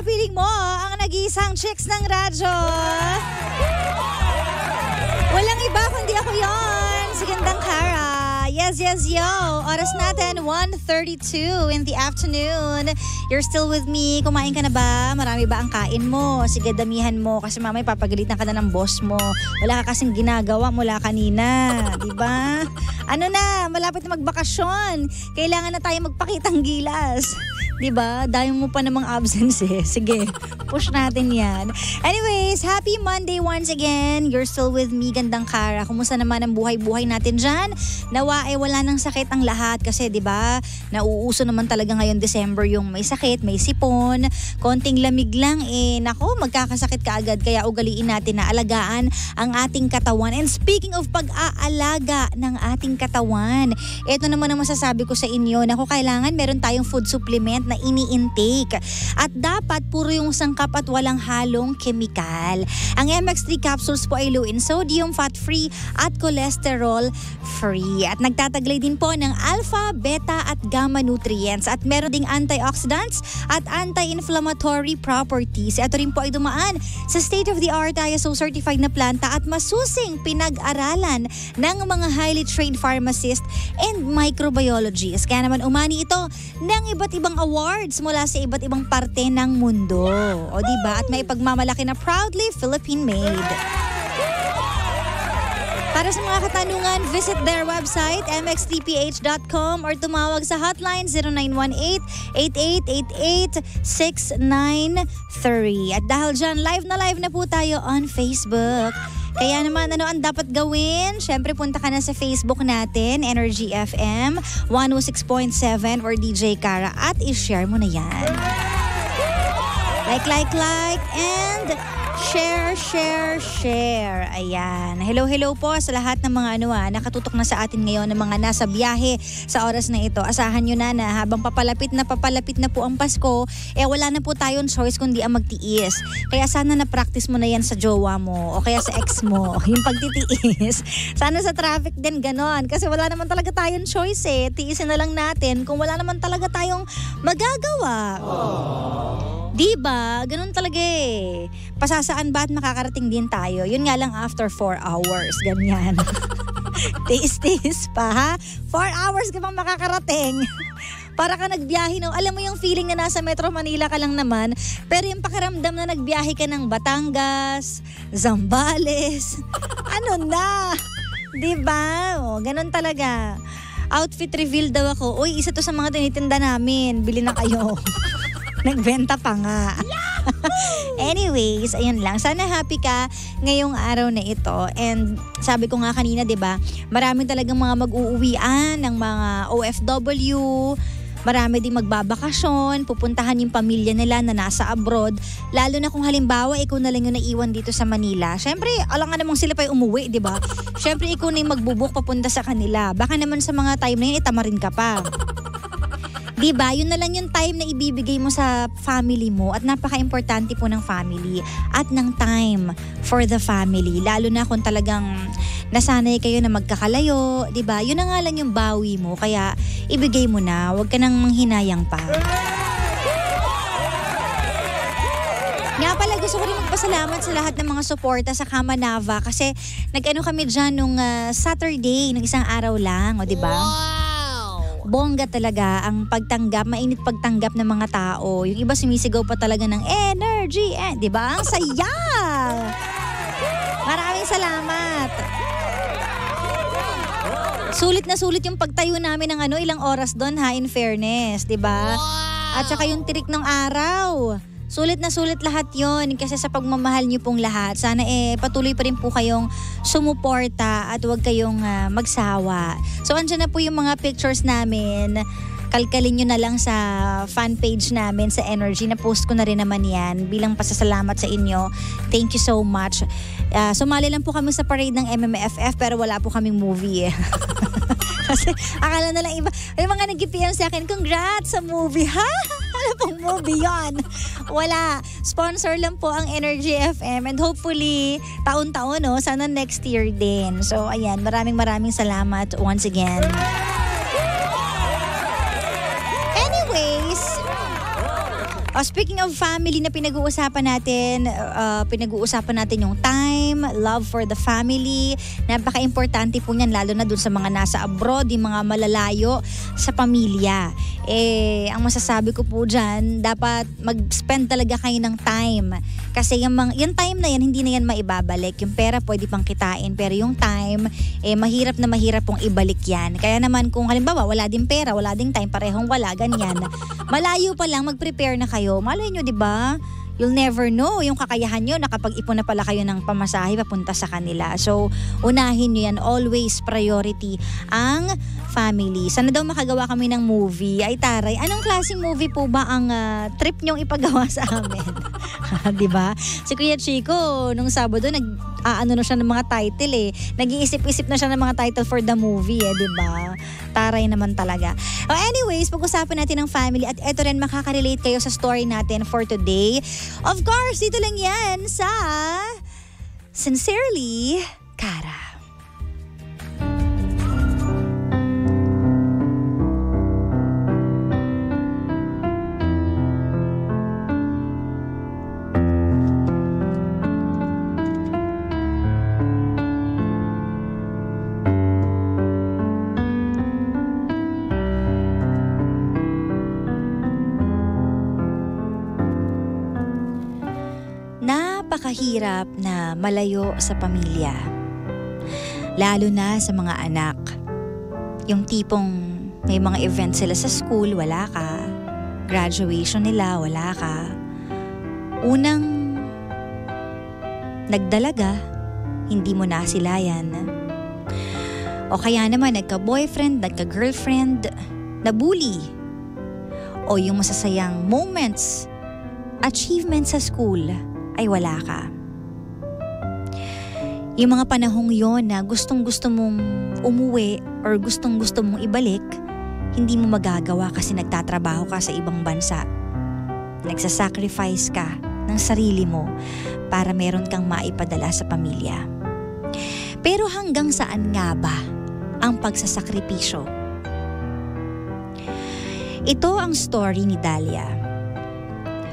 kapiling mo ang nag-iisang chicks ng radyo. Walang iba kundi ako yon, si Gandang Cara. Yes, yo. Oras natin, 1:32 in the afternoon. You're still with me. Kumain ka na ba? Marami ba ang kain mo? Sige, damihan mo kasi mamay papagalitan ka na ng boss mo. Wala ka kasing ginagawa mula kanina. Diba? Ano na, malapit na magbakasyon. Kailangan na tayo magpakitang gilas. Diba? Dahil mo pa namang absence eh. Sige, push natin yan. Anyways, happy Monday once again. You're still with me, Gandang Cara. Kumusta naman ang buhay-buhay natin dyan? Nawa ay wala nang sakit ang lahat kasi 'di ba? Nauuso naman talaga ngayon December yung may sakit, may sipon, konting lamig lang nako, magkakasakit ka agad kaya ugaliin natin na alagaan ang ating katawan. And speaking of pag-aalaga ng ating katawan, ito naman ang masasabi ko sa inyo, nako kailangan meron tayong food supplement na ini-intake at dapat puro yung sangkap at walang halong kemikal. Ang MX3 capsules po ay low in sodium, fat-free at cholesterol-free. At nagtataglay din po ng alpha, beta at gamma nutrients at meron ding antioxidants at anti-inflammatory properties. Ito rin po ay dumaan sa state-of-the-art ISO certified na planta at masusing pinag-aralan ng mga highly trained pharmacists and microbiologists. Kaya naman umani ito ng iba't ibang awards mula sa iba't ibang parte ng mundo. O diba? At may pagmamalaki na proudly Philippine-made. Para sa mga katanungan, visit their website mxtph.com or tumawag sa hotline 0918-8888-693. At dahil dyan, live na po tayo on Facebook. Kaya naman, ano ang dapat gawin? Siyempre, punta ka na sa Facebook natin, Energy FM 106.7 or DJ Cara at i-share mo na yan. Like, and share. Ayan. Hello po sa lahat ng mga nakatutok na sa atin ngayon ng mga nasa biyahe sa oras na ito. Asahan nyo na habang papalapit na po ang Pasko, wala na po tayong choice kundi ang magtiis. Kaya sana na-practice mo na yan sa jowa mo o kaya sa ex mo, yung pagtitiis. Sana sa traffic din ganon kasi wala naman talaga tayong choice eh. Tiisin na lang natin kung wala naman talaga tayong magagawa. Diba? Ganun talaga eh. Pasasaan ba at makakarating din tayo? Yun nga lang after 4 hours. Ganyan. Tiis pa ha? 4 hours ka bang makakarating? Para ka nagbiyahe no? Alam mo yung feeling na nasa Metro Manila ka lang naman, pero yung pakiramdam na nagbiyahe ka ng Batangas, Zambales, ano na? Diba? O, ganun talaga. Outfit reveal daw ako. Uy, isa to sa mga tinitinda namin. Bili na kayo. Nagbenta pa nga. Anyways, ayun lang. Sana happy ka ngayong araw na ito. And sabi ko nga kanina, 'di ba? Marami talagang mga mag-uuwian ng mga OFW. Marami din magbabakasyon, pupuntahan yung pamilya nila na nasa abroad. Lalo na kung halimbawa ikaw na lang yung naiwan dito sa Manila. Syempre, alangan namang sila pa umuwi, 'di ba? Syempre ikaw na yung magbubuk papunta sa kanila. Baka naman sa mga time na yun, itamarin ka pa. Diba? Yun na lang yung time na ibibigay mo sa family mo at napaka-importante po ng family at ng time for the family. Lalo na kung talagang nasanay kayo na magkakalayo, diba? Yun na nga lang yung bawi mo kaya ibigay mo na, huwag ka nang manghinayang pa. Nga pala, gusto ko rin magpasalamat sa lahat ng mga suporta sa Kamanava kasi nag-ano kami dyan nung Saturday, nung isang araw lang, o diba? Wow! Bongga talaga ang pagtanggap, mainit pagtanggap ng mga tao. Yung iba sumisigaw pa talaga ng energy, di ba? Ang saya! Maraming salamat! Sulit na sulit yung pagtayo namin ng ilang oras doon ha, in fairness, di ba? Wow! At saka yung tirik ng araw. Sulit na sulit lahat yon kasi sa pagmamahal niyo pong lahat. Sana patuloy pa rin po kayong sumuporta at huwag kayong magsawa. So andyan na po yung mga pictures namin. Kalkalin nyo na lang sa fan page namin sa Energy. Na-post ko na rin naman yan bilang pasasalamat sa inyo. Thank you so much. Sumali lang po kami sa parade ng MMFF pero wala po kaming movie eh. Kasi akala na lang iba. Yung mga nag-PM sa akin, congrats sa movie. Ha? Ano pong movie yon? Wala. Sponsor lang po ang Energy FM and hopefully taon-taon sana next year din. So ayan, maraming salamat once again. Speaking of family na pinag-uusapan natin yung time, love for the family. Napaka-importante po niyan lalo na dun sa mga nasa abroad, yung mga malalayo sa pamilya. Ang masasabi ko po dyan, dapat mag-spend talaga kayo ng time. Kasi yung time na yan, hindi na yan maibabalik. Yung pera pwede pang kitain, pero yung time, mahirap pong ibalik yan. Kaya naman kung halimbawa wala din pera, wala din time, parehong wala, ganyan. Malayo pa lang, mag-prepare na kayo. Malay nyo, di ba? You'll never know yung kakayahan nyo na kapag ipon na pala kayo ng pamasahe papunta sa kanila. So, unahin nyo yan. Always priority ang family. Sana daw makagawa kami ng movie. Ay taray, anong klaseng movie po ba ang trip nyong ipagawa sa amin? Diba? Si Kuya Chico, nung Sabado, ano na siya ng mga title Nag-iisip-isip na siya ng mga title for the movie diba? Taray naman talaga. Anyways, pag-usapan natin ng family at eto rin makaka-relate kayo sa story natin for today. Of course, dito lang yan sa Sincerely, Kara. Napakahirap na malayo sa pamilya. Lalo na sa mga anak. Yung tipong may mga events sila sa school, wala ka. Graduation nila, wala ka. Unang nagdalaga, hindi mo nasilayan. O kaya naman nagka-boyfriend, nagka-girlfriend, nabully. O yung masasayang moments, achievements sa school, ay wala ka. Yung mga panahong yon na gustong-gusto mong umuwi or gustong-gusto mong ibalik, hindi mo magagawa kasi nagtatrabaho ka sa ibang bansa. Nagsasacrifice ka ng sarili mo para meron kang maipadala sa pamilya. Pero hanggang saan nga ba ang pagsasakripisyo? Ito ang story ni Dalia.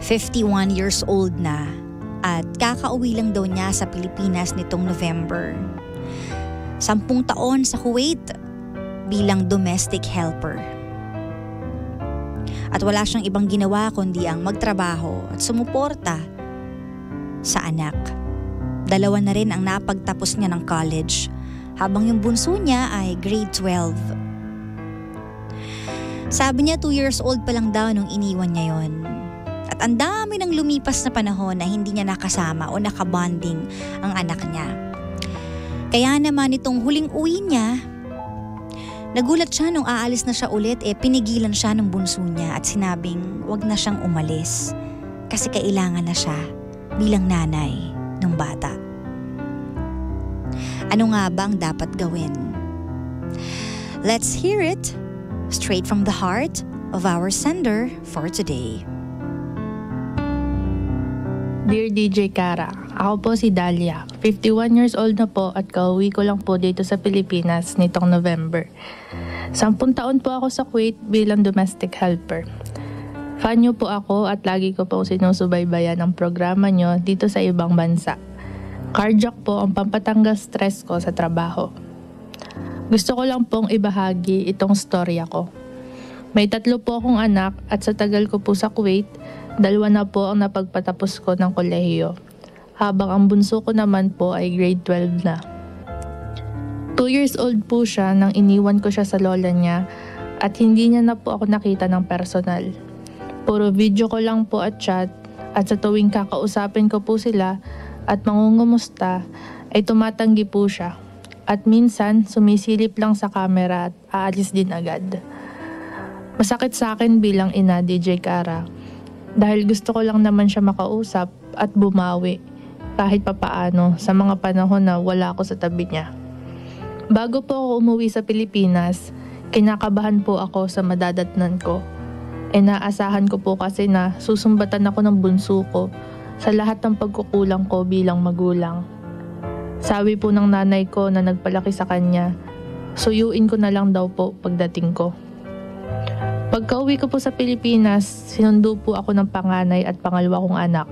51 years old na at kakauwi lang daw niya sa Pilipinas nitong November. 10 taon sa Kuwait bilang domestic helper. At wala siyang ibang ginawa kundi ang magtrabaho at sumuporta sa anak. 2 na rin ang napagtapos niya ng college, habang yung bunso niya ay grade 12. Sabi niya 2 years old pa lang daw nung iniwan niya yon. At ang dami ng lumipas na panahon na hindi niya nakasama o nakabonding ang anak niya. Kaya naman itong huling uwi niya, nagulat siya nung aalis na siya ulit, pinigilan siya ng bunso niya at sinabing wag na siyang umalis kasi kailangan na siya bilang nanay ng bata. Ano nga ba ang dapat gawin? Let's hear it straight from the heart of our sender for today. Dear DJ Kara, ako po si Dalia. 51 years old na po at kauwi ko lang po dito sa Pilipinas nitong November. 10 taon po ako sa Kuwait bilang domestic helper. Fan niyo po ako at lagi ko po sinusubaybayan ang programa niyo dito sa ibang bansa. Cardiac po ang pampatanggal stress ko sa trabaho. Gusto ko lang pong ibahagi itong storya ko. May 3 po akong anak at sa tagal ko po sa Kuwait, 2 na po ang napagpatapos ko ng kolehiyo, habang ang bunso ko naman po ay grade 12 na. 2 years old po siya nang iniwan ko siya sa lola niya at hindi niya na po ako nakita ng personal. Puro video ko lang po at chat at sa tuwing kakausapin ko po sila at mangungumusta ay tumatanggi po siya at minsan sumisilip lang sa camera at aalis din agad. Masakit sa akin bilang ina, DJ Kara, dahil gusto ko lang naman siya makausap at bumawi kahit papaano sa mga panahon na wala ako sa tabi niya. Bago po ako umuwi sa Pilipinas, kinakabahan po ako sa madadatnan ko. Naasahan ko po kasi na susumbatan ako ng bunso ko sa lahat ng pagkukulang ko bilang magulang. Sabi po ng nanay ko na nagpalaki sa kanya, suyuin ko na lang daw po pagdating ko. Pagka-uwi ko po sa Pilipinas, sinundo po ako ng panganay at pangalawa kong anak.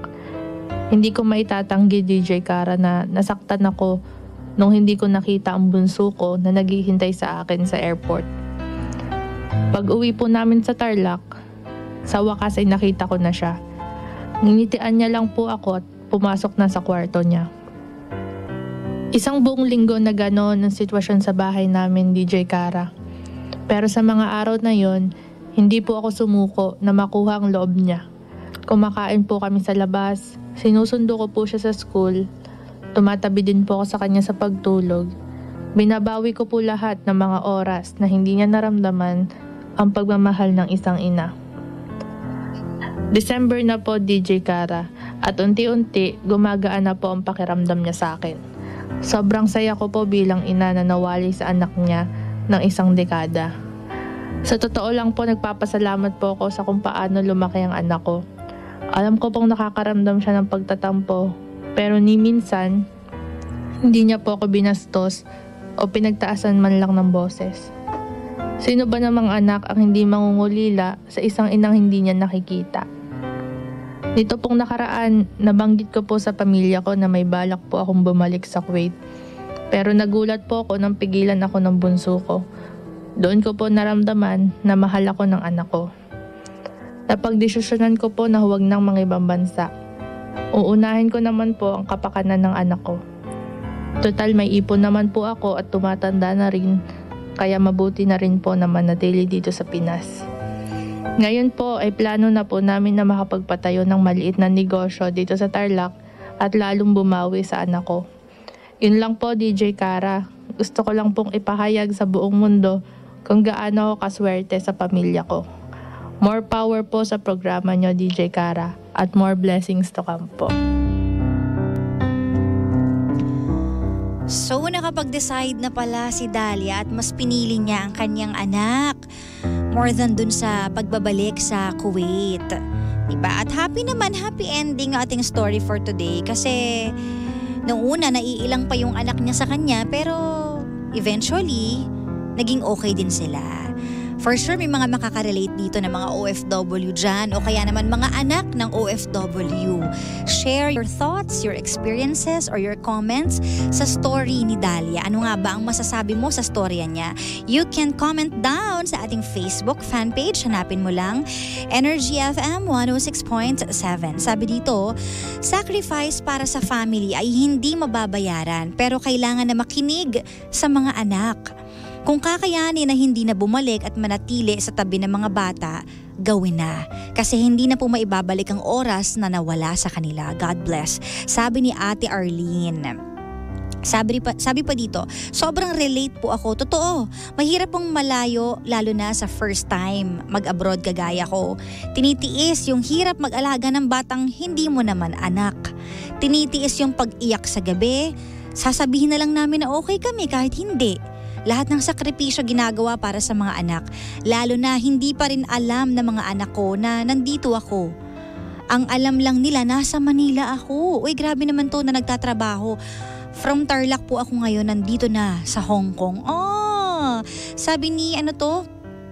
Hindi ko maitatanggi, DJ Kara, na nasaktan ako nung hindi ko nakita ang bunso ko na naghihintay sa akin sa airport. Pag-uwi po namin sa Tarlac, sa wakas ay nakita ko na siya. Nginitian niya lang po ako at pumasok na sa kwarto niya. Isang buong linggo na gano'n ang sitwasyon sa bahay namin, DJ Kara. Pero sa mga araw na yon, hindi po ako sumuko na makuha ang loob niya. Kumakain po kami sa labas, sinusundo ko po siya sa school, tumatabi din po ako sa kanya sa pagtulog. Binabawi ko po lahat ng mga oras na hindi niya naramdaman ang pagmamahal ng isang ina. December na po, DJ Kara, at unti-unti gumagaan na po ang pakiramdam niya sa akin. Sobrang saya ko po bilang ina na nawali sa anak niya ng isang dekada. Sa totoo lang po, nagpapasalamat po ako sa kung paano lumaki ang anak ko. Alam ko pong nakakaramdam siya ng pagtatampo, pero ni minsan, hindi niya po ako binastos o pinagtaasan man lang ng boses. Sino ba namang anak ang hindi mangungulila sa isang inang hindi niya nakikita? Dito pong nakaraan, nabanggit ko po sa pamilya ko na may balak po akong bumalik sa Kuwait. Pero nagulat po ako nang pigilan ako ng bunso ko. Doon ko po naramdaman na mahal ako ng anak ko. Napagdesisyonan ko po na huwag ng mga ibang bansa. Uunahin ko naman po ang kapakanan ng anak ko. Total may ipon naman po ako at tumatanda na rin, kaya mabuti na rin po na manatili dito sa Pinas. Ngayon po ay plano na po namin na makapagpatayo ng maliit na negosyo dito sa Tarlac at lalong bumawi sa anak ko. Yun lang po, DJ Kara. Gusto ko lang pong ipahayag sa buong mundo kung gaano ako kaswerte sa pamilya ko. More power po sa programa nyo, DJ Kara, at more blessings to come po. So, nakapag-decide na pala si Dalia at mas pinili niya ang kanyang anak more than dun sa pagbabalik sa Kuwait. Diba? At happy ending ang ating story for today kasi nung una naiilang pa yung anak niya sa kanya pero eventually naging okay din sila. For sure may mga makaka-relate dito na mga OFW dyan o kaya naman mga anak ng OFW. Share your thoughts, your experiences, or your comments sa story ni Dalia. Ano nga ba ang masasabi mo sa storya niya? You can comment down sa ating Facebook fan page. Hanapin mo lang Energy FM 106.7. Sabi dito, sacrifice para sa family ay hindi mababayaran pero kailangan na makinig sa mga anak. Kung kakayanin na hindi na bumalik at manatili sa tabi ng mga bata, gawin na. Kasi hindi na po maibabalik ang oras na nawala sa kanila. God bless. Sabi ni Ate Arlene. Sabi pa dito, sobrang relate po ako. Totoo, mahirap pong malayo lalo na sa first time mag-abroad kagaya ko. Tinitiis yung hirap mag-alaga ng batang hindi mo naman anak. Tinitiis yung pag-iyak sa gabi. Sasabihin na lang namin na okay kami kahit hindi. Lahat ng sakripisyo ginagawa para sa mga anak. Lalo na hindi pa rin alam ng mga anak ko na nandito ako. Ang alam lang nila nasa Manila ako. Uy, grabe naman to na nagtatrabaho. From Tarlac po ako ngayon, nandito na sa Hong Kong. Sabi ni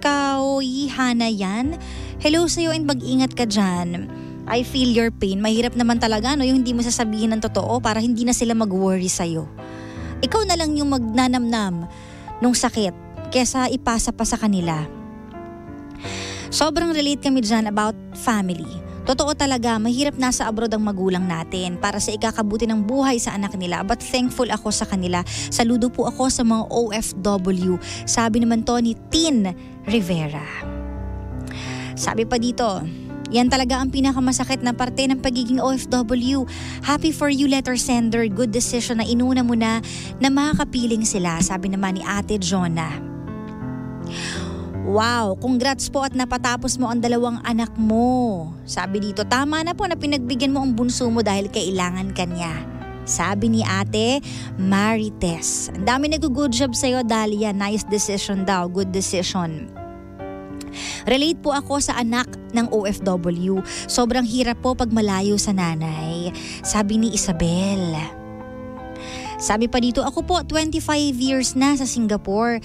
Kaoy Hana yan. Hello sa'yo and mag-ingat ka dyan. I feel your pain. Mahirap naman talaga yung hindi mo sasabihin ng totoo para hindi na sila mag-worry sa'yo. Ikaw na lang yung magnanamnam nung sakit kesa ipasa pa sa kanila. Sobrang relate kami dyan about family. Totoo talaga, mahirap nasa abroad ang magulang natin para sa ikakabuti ng buhay sa anak nila. But thankful ako sa kanila. Saludo po ako sa mga OFW. Sabi naman to ni Tin Rivera. Sabi pa dito, yan talaga ang pinakamasakit na parte ng pagiging OFW. Happy for you, letter sender. Good decision na inuna mo na makakapiling sila. Sabi naman ni Ate Jonah. Wow, congrats po at napatapos mo ang 2 anak mo. Sabi dito, tama na po na pinagbigyan mo ang bunso mo dahil kailangan kanya. Sabi ni Ate Marites. Ang dami nag-good job sa'yo, Dalia. Nice decision daw. Good decision. Relate po ako sa anak ng OFW. Sobrang hirap po pag malayo sa nanay. Sabi ni Isabel. Sabi pa dito, ako po 25 years na sa Singapore.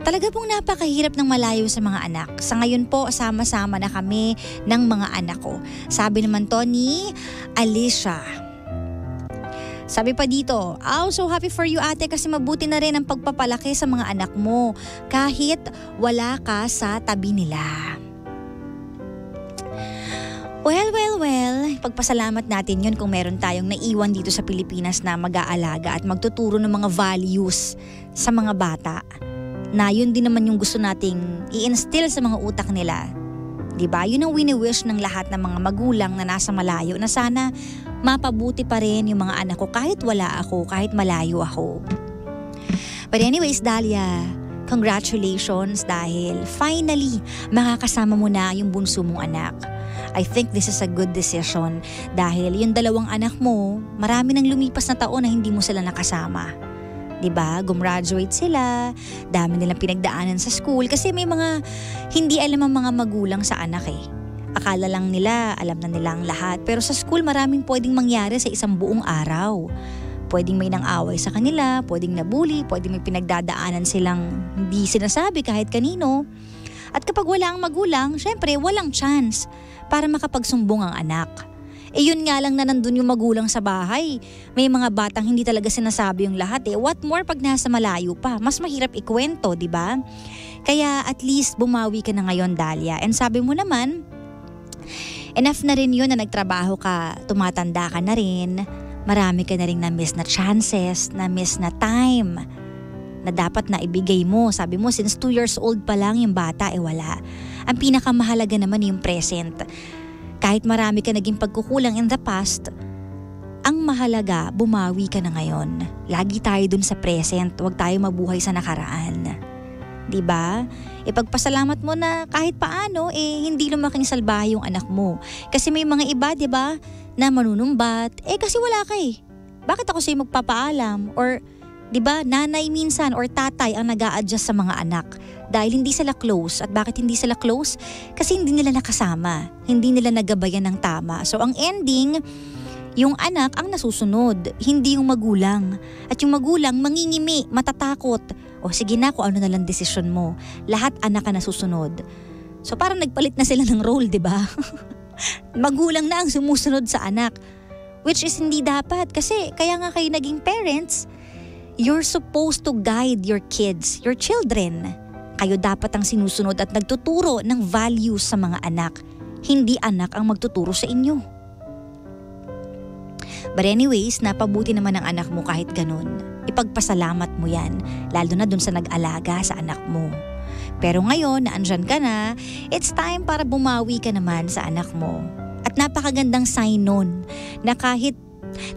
Talaga pong napakahirap ng malayo sa mga anak. Sa ngayon po, sama-sama na kami ng mga anak ko. Sabi naman to ni Alicia. Sabi pa dito, so happy for you ate kasi mabuti na rin ang pagpapalaki sa mga anak mo kahit wala ka sa tabi nila. Well, pagpasalamat natin yun kung meron tayong naiwan dito sa Pilipinas na mag-aalaga at magtuturo ng mga values sa mga bata. Na yun din naman yung gusto nating i-instill sa mga utak nila. Diba? Yun ang wini-wish ng lahat ng mga magulang na nasa malayo na sana mapabuti pa rin yung mga anak ko kahit wala ako, kahit malayo ako. But anyways, Dalia, congratulations dahil finally makakasama mo na yung bunso mong anak. I think this is a good decision dahil yung dalawang anak mo, marami nang lumipas na taon na hindi mo sila nakasama. Diba? Gumraduate sila, dami nilang pinagdaanan sa school kasi may mga hindi alam ang mga magulang sa anak eh. Akala lang nila, alam na nila ang lahat. Pero sa school maraming pwedeng mangyari sa isang buong araw. Pwedeng may nang-away sa kanila, pwedeng nabully, pwedeng may pinagdadaanan silang hindi sinasabi kahit kanino. At kapag wala ang magulang, syempre walang chance para makapagsumbong ang anak. Yun nga lang na nandun yung magulang sa bahay. May mga batang hindi talaga sinasabi yung lahat eh. What more pag nasa malayo pa? Mas mahirap ikwento, di ba? Kaya at least bumawi ka na ngayon, Dalia. And sabi mo naman, enough na rin yun na nagtrabaho ka, tumatanda ka na rin. Marami ka na rin na-miss na chances, na-miss na time na dapat na ibigay mo. Sabi mo, since 2 years old pa lang yung bata, wala. Ang pinakamahalaga naman yung present. Kahit marami ka naging pagkukulang in the past, ang mahalaga, bumawi ka na ngayon. Lagi tayo dun sa present, huwag tayo mabuhay sa nakaraan. Diba? Ipagpasalamat mo na kahit paano, hindi lumaking salbahe yung anak mo. Kasi may mga iba, diba, na manunumbat, kasi wala ka eh. Bakit ako sa'yo magpapaalam? Or, diba, nanay minsan or tatay ang nag-a-adjust sa mga anak. Dahil hindi sila close. At bakit hindi sila close? Kasi hindi nila nakasama. Hindi nila nagabayan ng tama. So ang ending, yung anak ang nasusunod. Hindi yung magulang. At yung magulang mangingimi, matatakot. O sige na kung ano na lang desisyon mo. Lahat anak ang nasusunod. So parang nagpalit na sila ng role, di ba? Magulang na ang sumusunod sa anak. Which is hindi dapat. Kasi kaya nga kayo naging parents, you're supposed to guide your kids, your children. Kayo dapat ang sinusunod at nagtuturo ng values sa mga anak. Hindi anak ang magtuturo sa inyo. But anyways, napabuti naman ang anak mo kahit ganun. Ipagpasalamat mo yan, lalo na dun sa nag-alaga sa anak mo. Pero ngayon, na andyan ka na, it's time para bumawi ka naman sa anak mo. At napakagandang sign nun, na kahit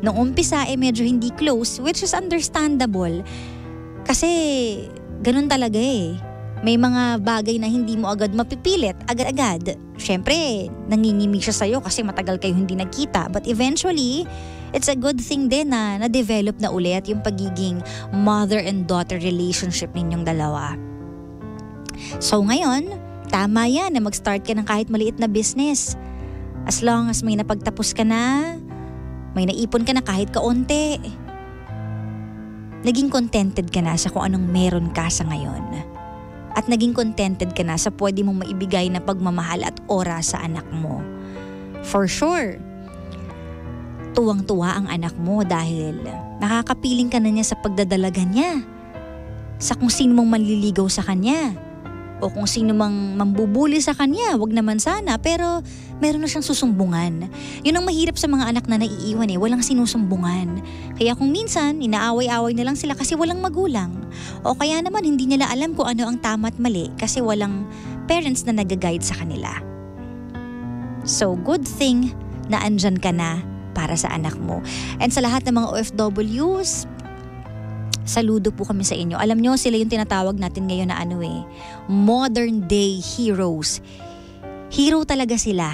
noong umpisa medyo hindi close, which is understandable. Kasi ganun talaga eh. May mga bagay na hindi mo agad mapipilit, agad-agad. Siyempre, nangingimi siya sa'yo kasi matagal kayo hindi nagkita. But eventually, it's a good thing din na na-develop na ulit yung pagiging mother and daughter relationship ninyong dalawa. So ngayon, tama yan na mag-start ka ng kahit maliit na business. As long as may napagtapos ka na, may naipon ka na kahit kaunti, naging contented ka na sa kung anong meron ka sa ngayon. At naging contented ka na sa pwede mong maibigay na pagmamahal at oras sa anak mo. For sure, tuwang-tuwa ang anak mo dahil nakakapiling ka na niya sa pagdadalaga niya. Sa kung sino mong manliligaw sa kanya. O kung sino mang mambubuli sa kanya, wag naman sana, pero meron na siyang susumbungan. Yun ang mahirap sa mga anak na naiiwan walang sinusumbungan. Kaya kung minsan, inaaway-away na lang sila kasi walang magulang. O kaya naman hindi nila alam kung ano ang tama at mali kasi walang parents na nag-guide sa kanila. So good thing na andyan ka na para sa anak mo. And sa lahat ng mga OFWs, saludo po kami sa inyo. Alam nyo, sila yung tinatawag natin ngayon na modern day heroes. Hero talaga sila.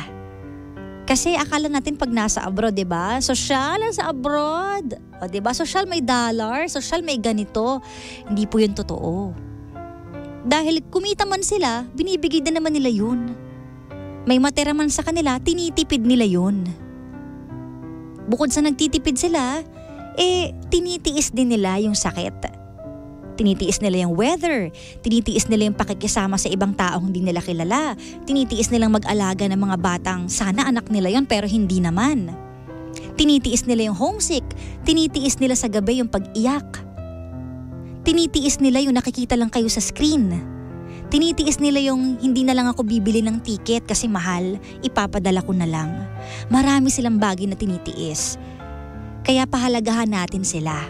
Kasi akala natin pag nasa abroad, diba? Social sa abroad. O diba? Social may dollar, social may ganito. Hindi po yun totoo. Dahil kumita man sila, binibigay din naman nila yun. May matira man sa kanila, tinitipid nila yun. Bukod sa nagtitipid sila, tinitiis din nila yung sakit. Tinitiis nila yung weather, tinitiis nila yung pakikisama sa ibang taong hindi nila kilala, tinitiis nilang mag-alaga ng mga batang sana anak nila yon pero hindi naman. Tinitiis nila yung homesick, tinitiis nila sa gabi yung pag-iyak. Tinitiis nila yung nakikita lang kayo sa screen. Tinitiis nila yung hindi na lang ako bibili ng ticket kasi mahal, ipapadala ko na lang. Marami silang bagay na tinitiis. Kaya pahalagahan natin sila.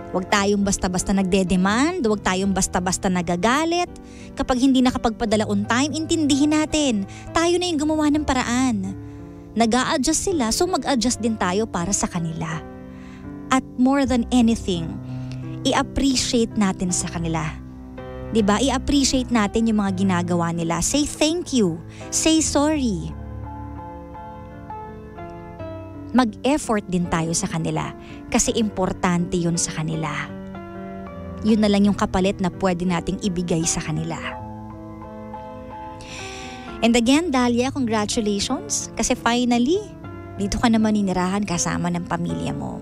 Huwag tayong basta-basta nagde-demand, huwag tayong basta-basta nagagalit. Kapag hindi nakapagpadala on time, intindihin natin. Tayo na yung gumawa ng paraan. Nag-a-adjust sila, so mag-adjust din tayo para sa kanila. At more than anything, i-appreciate natin sa kanila. 'Di ba? I-appreciate natin yung mga ginagawa nila. Say thank you. Say sorry. Mag-effort din tayo sa kanila kasi importante yun sa kanila. Yun na lang yung kapalit na pwede nating ibigay sa kanila. And again, Dalia, congratulations kasi finally, dito ka na maninirahan kasama ng pamilya mo.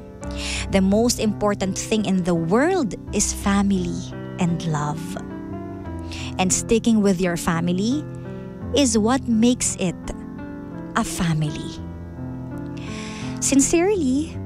The most important thing in the world is family and love. And sticking with your family is what makes it a family. Sincerely,